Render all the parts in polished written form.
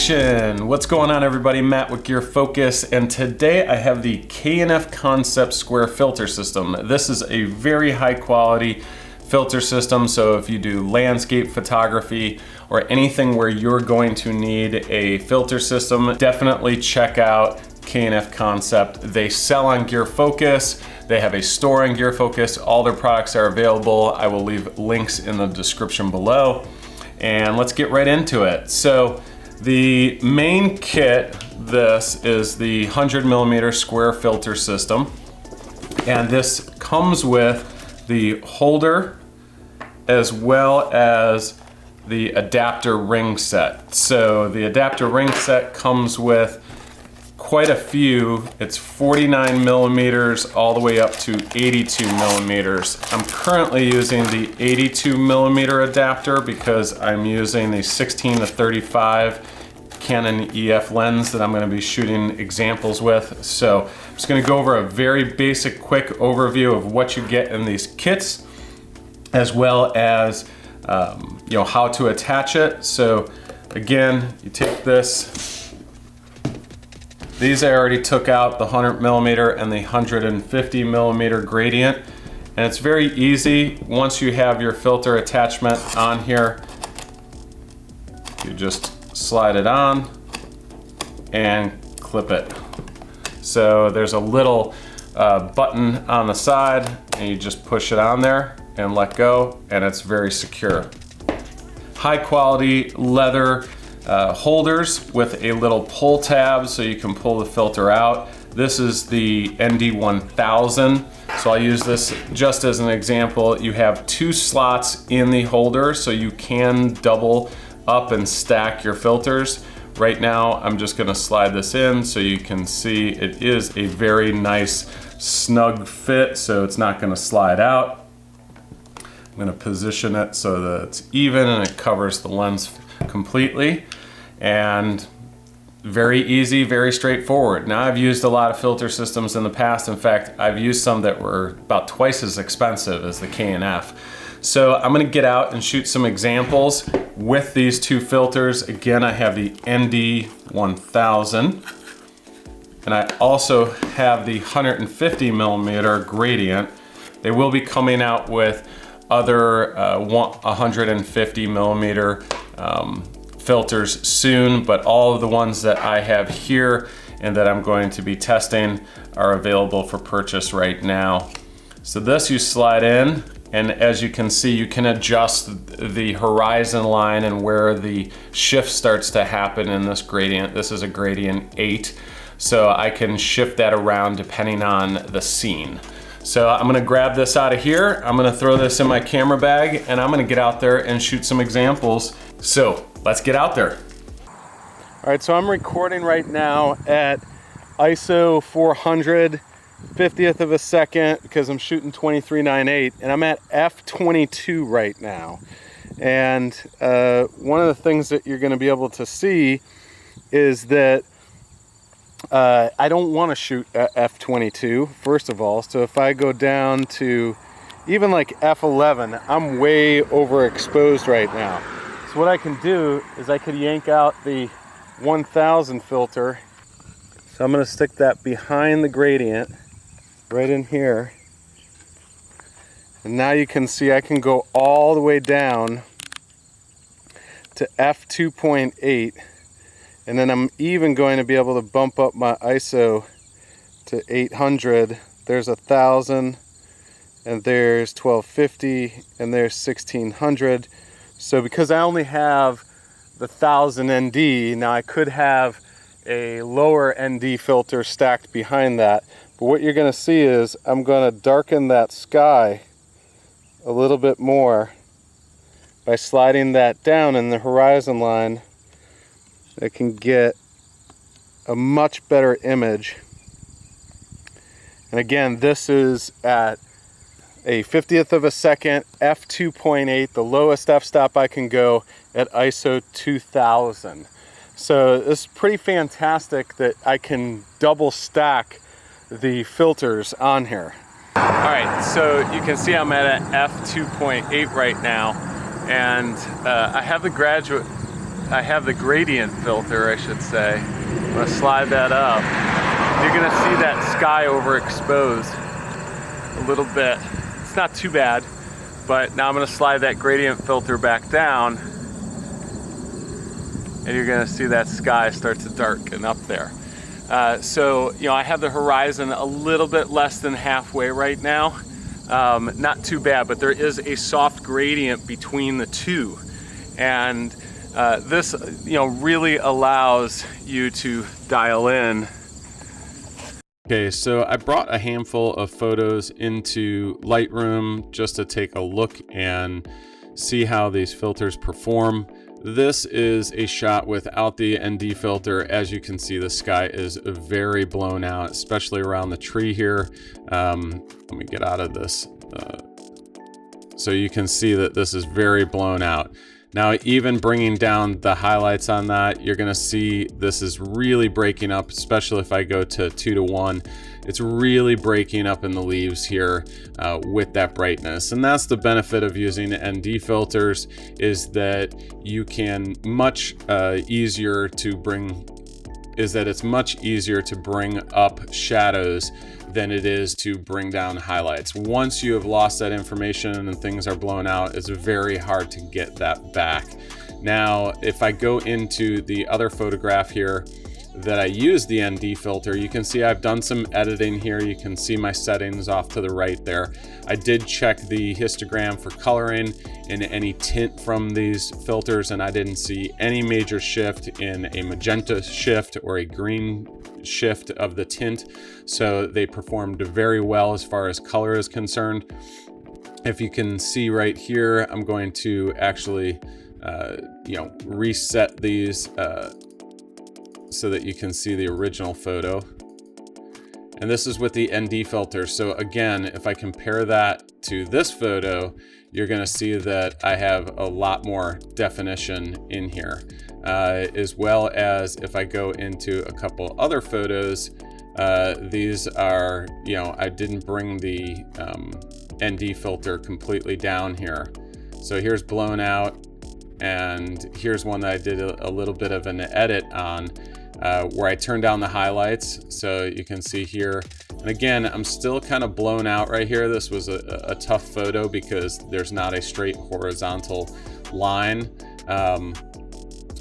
Action! What's going on, everybody? Matt with Gear Focus, and today I have the K&F Concept Square Filter System. This is a very high quality filter system, so if you do landscape photography or anything where you're going to need a filter system, definitely check out K&F Concept. They sell on Gear Focus. They have a store on Gear Focus. All their products are available. I will leave links in the description below. And let's get right into it. So the main kit, this is the 100mm square filter system. And this comes with the holder as well as the adapter ring set. So the adapter ring set comes with quite a few. It's 49mm all the way up to 82mm. I'm currently using the 82mm adapter because I'm using the 16 to 35 Canon EF lens that I'm going to be shooting examples with. So I'm just going to go over a very basic quick overview of what you get in these kits, as well as how to attach it. So again, you take this. These I already took out, the 100mm and the 150mm gradient. And it's very easy. Once you have your filter attachment on here, you just slide it on and clip it. So there's a little button on the side, and you just push it on there and let go, and it's very secure. High quality leather holders with a little pull tab so you can pull the filter out. This is the ND1000, so I'll use this just as an example. You have 2 slots in the holder, so you can double up and stack your filters. Right now I'm just going to slide this in so you can see it is a very nice snug fit, so it's not going to slide out. I'm going to position it so that it's even and it covers the lens completely, and very easy, very straightforward. Now, I've used a lot of filter systems in the past. In fact, I've used some that were about twice as expensive as the K&F. So I'm going to get out and shoot some examples with these 2 filters. Again, I have the ND1000, and I also have the 150mm gradient. They will be coming out with other 150mm filters soon, but all of the ones that I have here and that I'm going to be testing are available for purchase right now. So this you slide in, and as you can see, you can adjust the horizon line and where the shift starts to happen in this gradient. This is a gradient 8, so I can shift that around depending on the scene. So I'm gonna grab this out of here, I'm gonna throw this in my camera bag, and I'm gonna get out there and shoot some examples. So let's get out there. All right, so I'm recording right now at ISO 400, 50th of a second, because I'm shooting 23.98, and I'm at f/22 right now. And one of the things that you're gonna be able to see is that I don't want to shoot at f/22, first of all. So if I go down to even like f/11, I'm way overexposed right now. So what I can do is I could yank out the 1000 filter. So I'm going to stick that behind the gradient right in here. And now you can see I can go all the way down to f/2.8. And then I'm even going to be able to bump up my ISO to 800. There's 1000, and there's 1250, and there's 1600. So because I only have the 1000 ND, now I could have a lower ND filter stacked behind that. But what you're going to see is I'm going to darken that sky a little bit more by sliding that down in the horizon line. I can get a much better image. And again, this is at a 50th of a second, f/2.8, the lowest f-stop I can go at ISO 2000. So this is pretty fantastic that I can double stack the filters on here. All right, so you can see I'm at f/2.8 right now, and I have the graduate I have the gradient filter, I should say. I'm gonna slide that up. You're gonna see that sky overexposed a little bit. It's not too bad, but now I'm gonna slide that gradient filter back down, and you're gonna see that sky start to darken up there. So, you know, I have the horizon a little bit less than halfway right now. Not too bad, but there is a soft gradient between the two. And this, you know, really allows you to dial in. Okay, so I brought a handful of photos into Lightroom just to take a look and see how these filters perform. This is a shot without the ND filter. As you can see, the sky is very blown out, especially around the tree here. Let me get out of this. So you can see that this is very blown out. Now, even bringing down the highlights on that, you're gonna see this is really breaking up, especially if I go to 2:1. It's really breaking up in the leaves here with that brightness. And that's the benefit of using ND filters, is that you can it's much easier to bring up shadows than it is to bring down highlights. Once you have lost that information and things are blown out, it's very hard to get that back. Now, if I go into the other photograph here that I use the ND filter, you can see I've done some editing here. You can see my settings off to the right there. I did check the histogram for coloring and any tint from these filters, and I didn't see any major shift in a magenta shift or a green shift of the tint. So they performed very well as far as color is concerned. If you can see right here, I'm going to actually reset these so that you can see the original photo. And this is with the ND filter. So again, if I compare that to this photo, you're gonna see that I have a lot more definition in here. As well as if I go into a couple other photos, these are, you know, I didn't bring the ND filter completely down here. So here's blown out, and here's one that I did a little bit of an edit on, where I turned down the highlights. So you can see here, and again, I'm still kind of blown out right here. This was a tough photo because there's not a straight horizontal line.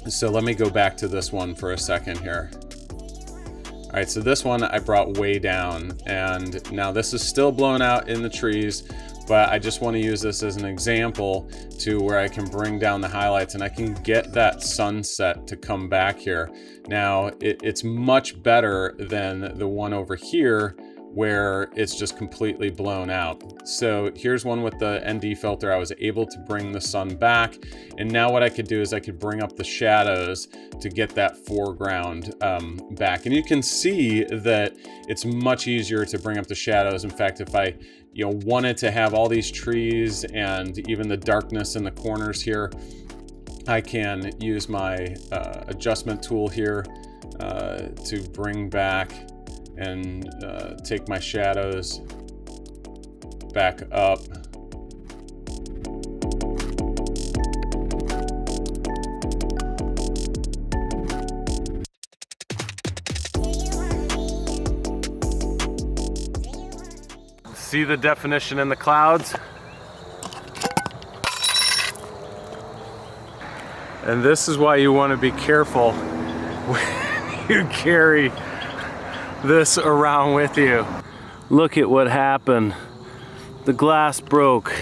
So let me go back to this one for a second here. All right, so this one I brought way down, and now this is still blown out in the trees, but I just want to use this as an example to where I can bring down the highlights and I can get that sunset to come back here. Now, it's much better than the one over here where it's just completely blown out. So here's one with the ND filter. I was able to bring the sun back, and now what I could do is I could bring up the shadows to get that foreground back. And you can see that it's much easier to bring up the shadows. In fact, if I wanted to have all these trees and even the darkness in the corners here, I can use my adjustment tool here to bring back and take my shadows back up. See the definition in the clouds? And this is why you want to be careful when you carry this around with you. Look at what happened. The glass broke.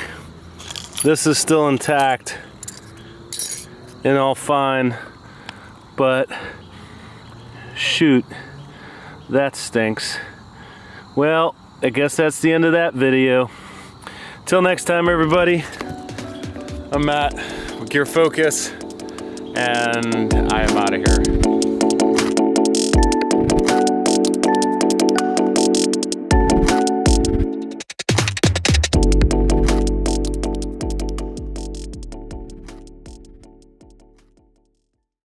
This is still intact and all fine, but shoot, that stinks. Well, I guess that's the end of that video. Till next time, everybody, I'm Matt with Gear Focus, and I am out of here.